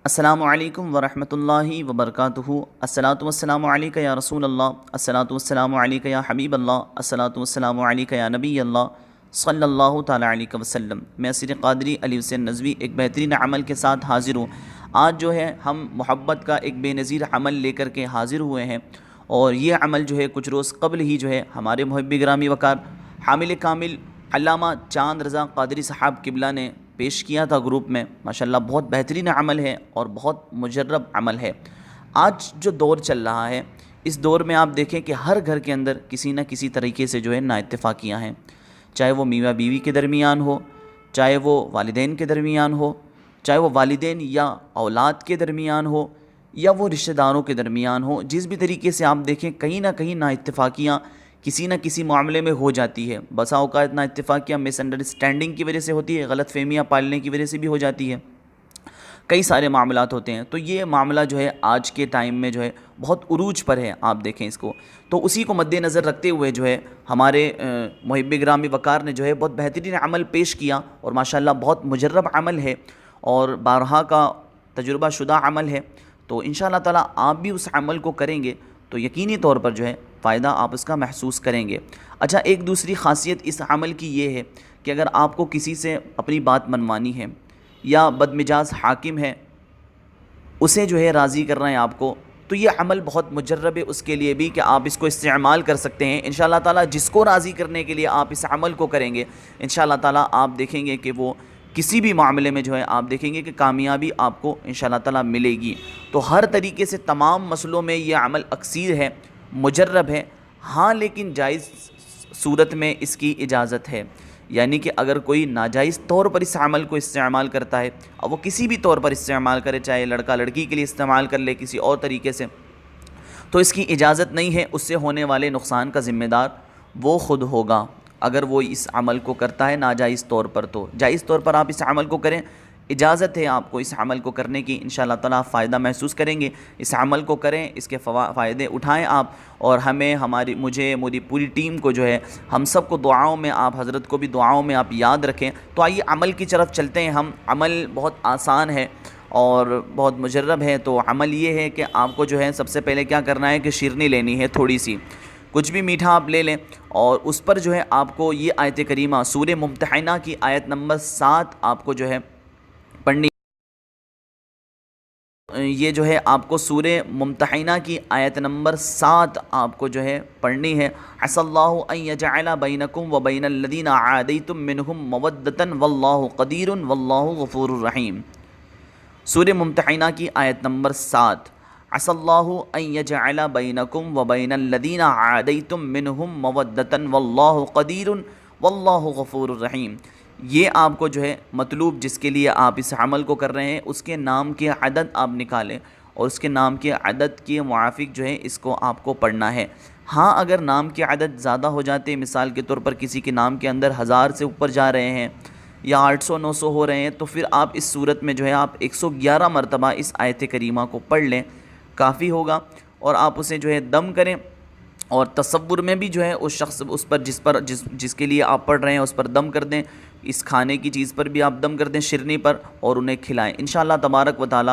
السلام علیکم ورحمۃ اللہ وبرکاتہ۔ الصلاۃ والسلام علیک یا رسول اللہ، الصلاۃ والسلام علیک یا حبیب اللہ، الصلاۃ والسلام علیک یا نبی اللہ صلی اللہ تعالیٰ علیہ وسلم۔ میں اسیر قادری علی حسین نضوی ایک بہترین عمل کے ساتھ حاضر ہوں۔ آج جو ہے ہم محبت کا ایک بے نظیر عمل لے کر کے حاضر ہوئے ہیں، اور یہ عمل جو ہے کچھ روز قبل ہی جو ہے ہمارے محب گرامی وقار حامل کامل علامہ چاند رضا قادری صاحب قبلہ نے پیش کیا تھا گروپ میں۔ ماشاءاللہ بہت بہترین عمل ہے اور بہت مجرب عمل ہے۔ آج جو دور چل رہا ہے، اس دور میں آپ دیکھیں کہ ہر گھر کے اندر کسی نہ کسی طریقے سے جو ہے نا اتفاقیاں ہیں، چاہے وہ میاں بیوی کے درمیان ہو، چاہے وہ والدین کے درمیان ہو، چاہے وہ والدین یا اولاد کے درمیان ہو، یا وہ رشتہ داروں کے درمیان ہو۔ جس بھی طریقے سے آپ دیکھیں کہیں نہ کہیں نا اتفاقیاں کسی نہ کسی معاملے میں ہو جاتی ہے۔ بسا اوقات نا اتفاقیاں مس انڈرسٹینڈنگ کی وجہ سے ہوتی ہے، غلط فہمیاں پالنے کی وجہ سے بھی ہو جاتی ہے، کئی سارے معاملات ہوتے ہیں۔ تو یہ معاملہ جو ہے آج کے ٹائم میں جو ہے بہت عروج پر ہے، آپ دیکھیں اس کو۔ تو اسی کو مد نظر رکھتے ہوئے جو ہے ہمارے محب گرامی وقار نے جو ہے بہت بہترین عمل پیش کیا، اور ماشاءاللہ بہت مجرب عمل ہے اور بارہا کا تجربہ شدہ عمل ہے۔ تو انشاءاللہ تعالیٰ آپ بھی اس عمل کو کریں گے تو یقینی طور پر جو ہے فائدہ آپ اس کا محسوس کریں گے۔ اچھا، ایک دوسری خاصیت اس عمل کی یہ ہے کہ اگر آپ کو کسی سے اپنی بات منوانی ہے، یا بدمجاز حاکم ہے اسے جو ہے راضی کرنا ہے آپ کو، تو یہ عمل بہت مجرب ہے اس کے لیے بھی کہ آپ اس کو استعمال کر سکتے ہیں۔ انشاءاللہ تعالیٰ جس کو راضی کرنے کے لیے آپ اس عمل کو کریں گے، انشاءاللہ تعالیٰ آپ دیکھیں گے کہ وہ کسی بھی معاملے میں جو ہے آپ دیکھیں گے کہ کامیابی آپ کو انشاءاللہ تعالیٰ ملے گی۔ تو ہر طریقے سے تمام مسئلوں میں یہ عمل اکثیر ہے، مجرب ہے، ہاں لیکن جائز صورت میں اس کی اجازت ہے۔ یعنی کہ اگر کوئی ناجائز طور پر اس عمل کو استعمال کرتا ہے، اور وہ کسی بھی طور پر استعمال کرے، چاہے لڑکا لڑکی کے لیے استعمال کر لے کسی اور طریقے سے، تو اس کی اجازت نہیں ہے۔ اس سے ہونے والے نقصان کا ذمہ دار وہ خود ہوگا اگر وہ اس عمل کو کرتا ہے ناجائز طور پر۔ تو جائز طور پر آپ اس عمل کو کریں، اجازت ہے آپ کو اس عمل کو کرنے کی، انشاءاللہ تعالیٰ آپ فائدہ محسوس کریں گے۔ اس عمل کو کریں، اس کے فائدے اٹھائیں آپ، اور مجھے میری پوری ٹیم کو جو ہے ہم سب کو دعاؤں میں، آپ حضرت کو بھی دعاؤں میں آپ یاد رکھیں۔ تو آئیے عمل کی طرف چلتے ہیں ہم۔ عمل بہت آسان ہے اور بہت مجرب ہے۔ تو عمل یہ ہے کہ آپ کو جو ہے سب سے پہلے کیا کرنا ہے کہ شیرنی لینی ہے، تھوڑی سی کچھ بھی میٹھا آپ لے لیں، اور اس پر جو ہے آپ کو یہ آیت کریمہ سورہ ممتحنہ کی آیت نمبر 7 آپ کو جو ہے پڑھنی۔ یہ جو ہے آپ کو سورہ ممتحنہ کی آیت نمبر 7 آپ کو جو ہے پڑھنی ہے۔ عسى الله ان يجعل بينكم وبين الذين عاديتم منهم مودة والله قدير والله غفور رحيم۔ سورہ ممتحنہ کی آیت نمبر 7، عسى الله ان يجعل بينكم وبين الذين عاديتم منهم مودة والله قدير والله غفور رحيم۔ یہ آپ کو جو ہے مطلوب جس کے لیے آپ اس عمل کو کر رہے ہیں اس کے نام کے عدد آپ نکالیں، اور اس کے نام کے عدد کے موافق جو ہے اس کو آپ کو پڑھنا ہے۔ ہاں اگر نام کے عدد زیادہ ہو جاتے ہیں، مثال کے طور پر کسی کے نام کے اندر 1000 سے اوپر جا رہے ہیں یا 800 900 ہو رہے ہیں، تو پھر آپ اس صورت میں جو ہے آپ 111 مرتبہ اس آیت کریمہ کو پڑھ لیں، کافی ہوگا۔ اور آپ اسے جو ہے دم کریں، اور تصور میں بھی جو ہے اس شخص اس پر جس کے لیے آپ پڑھ رہے ہیں اس پر دم کر دیں، اس کھانے کی چیز پر بھی آپ دم کر دیں، شرنی پر، اور انہیں کھلائیں۔ انشاءاللہ تبارک و تعالی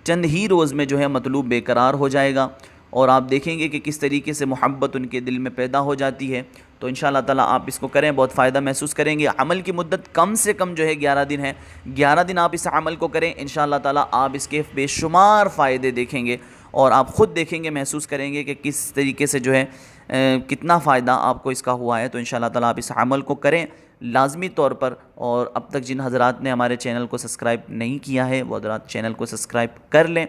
چند ہی روز میں جو ہے مطلوب بے قرار ہو جائے گا، اور آپ دیکھیں گے کہ کس طریقے سے محبت ان کے دل میں پیدا ہو جاتی ہے۔ تو انشاءاللہ تعالی آپ اس کو کریں، بہت فائدہ محسوس کریں گے۔ عمل کی مدت کم سے کم جو ہے 11 دن ہے، 11 دن آپ اس عمل کو کریں، انشاءاللہ تعالی آپ اس کے بے شمار فائدے دیکھیں گے، اور آپ خود دیکھیں گے، محسوس کریں گے کہ کس طریقے سے جو ہے کتنا فائدہ آپ کو اس کا ہوا ہے۔ تو انشاءاللہ تعالیٰ آپ اس عمل کو کریں لازمی طور پر۔ اور اب تک جن حضرات نے ہمارے چینل کو سبسکرائب نہیں کیا ہے وہ حضرات چینل کو سبسکرائب کر لیں،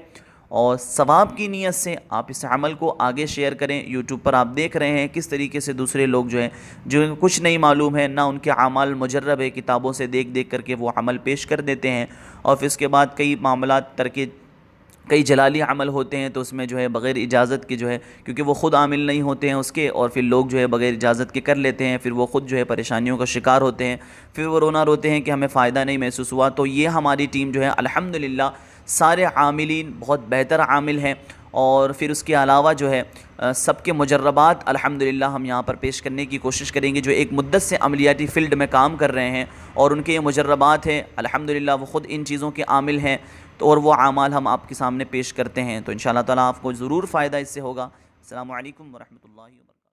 اور ثواب کی نیت سے آپ اس عمل کو آگے شیئر کریں۔ یوٹیوب پر آپ دیکھ رہے ہیں کس طریقے سے دوسرے لوگ جو ہیں جو کچھ نہیں معلوم ہے، نہ ان کے اعمال مجرب ہے، کتابوں سے دیکھ دیکھ کر کے وہ عمل پیش کر دیتے ہیں، اور پھر اس کے بعد کئی معاملات کئی جلالی عمل ہوتے ہیں، تو اس میں جو ہے بغیر اجازت کے جو ہے، کیونکہ وہ خود عامل نہیں ہوتے ہیں اس کے، اور پھر لوگ جو ہے بغیر اجازت کے کر لیتے ہیں، پھر وہ خود جو ہے پریشانیوں کا شکار ہوتے ہیں، پھر وہ رونا روتے ہیں کہ ہمیں فائدہ نہیں محسوس ہوا۔ تو یہ ہماری ٹیم جو ہے الحمدللہ سارے عاملین بہت بہتر عامل ہیں، اور پھر اس کے علاوہ جو ہے سب کے مجربات الحمدللہ ہم یہاں پر پیش کرنے کی کوشش کریں گے، جو ایک مدت سے عملیاتی فیلڈ میں کام کر رہے ہیں اور ان کے یہ مجربات ہیں، الحمدللہ وہ خود ان چیزوں کے عامل ہیں۔ تو اور وہ اعمال ہم آپ کے سامنے پیش کرتے ہیں، تو انشاءاللہ تعالیٰ آپ کو ضرور فائدہ اس سے ہوگا۔ السلام علیکم ورحمۃ اللہ وبرکاتہ۔